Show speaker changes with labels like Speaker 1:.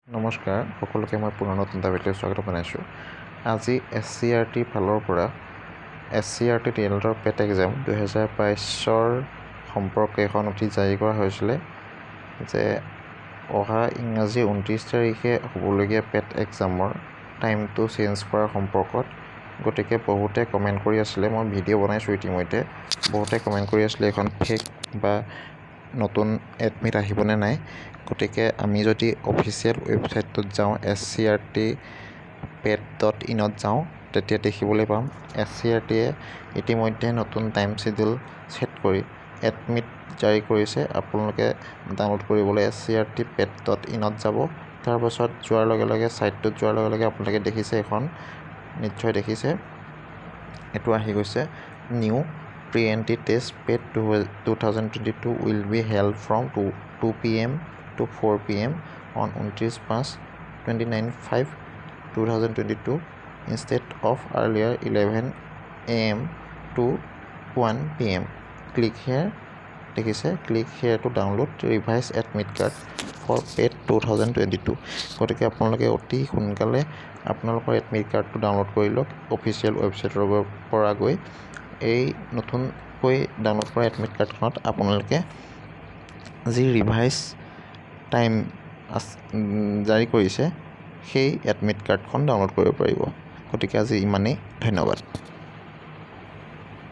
Speaker 1: নমস্কাৰ সকলোকে মই পুনৰ নতুন এটা ভিডিঅ'ত স্বাগত জনাইছোঁ। আজি SCERT ফালৰ পৰা SCERT D.EL.ED পেট এক্সাম 2022 সম্পৰ্কে এখন নথিছ জাৰি কৰা হৈছিলে যে অহা ইংৰাজী 29 তাৰিখে হ'বলগীয়া পেট এক্সামৰ টাইমটো চেঞ্জ কৰাৰ সম্পৰ্কত। গতিকে বহুতে কমেণ্ট কৰি আছিলে, মই ভিডিঅ' বনাইছোঁ ইতিমধ্যে। বহুতে কমেণ্ট কৰি আছিলে এখন ফেক বা নতুন এডমিট আহিবনে নাই। গতিকে আমি যদি অফিচিয়েল ৱেবছাইটটোত যাওঁ SCERT.ED.ED যাওঁ, তেতিয়া দেখিবলৈ পাম SCERTয়ে ইতিমধ্যে নতুন টাইম শ্বেডিউল ছেট কৰি এডমিট জাৰি কৰিছে। আপোনালোকে ডাউনলোড কৰিবলৈ SCERT.ED.ED যাব। তাৰপাছত যোৱাৰ লগে লগে ছাইটটোত যোৱাৰ লগে লগে আপোনালোকে দেখিছে, এখন নিশ্চয় দেখিছে, এইটো আহি গৈছে new pre entry test PET 2022 will be held from 2 PM to 4 PM on 29/5/2022 instead of earlier 11 AM to 1 PM. Click here, দেখিছে, click here to download revised admit card for PET 2022. গতিকে আপোনালোকে অতি সোনকালে আপোনালোকৰ এডমিট কাৰ্ডটো ডাউনলোড কৰি লওক official ৱেবছাইটৰ পৰা গৈ। এই নতুনকৈ ডাউনলোড কৰা এডমিট কাৰ্ডখনত আপোনালোকে যি ৰিভাইজ টাইম জাৰি কৰিছে সেই এডমিট কাৰ্ডখন ডাউনলোড কৰিব পাৰিব। গতিকে আজি ইমানেই, ধন্যবাদ।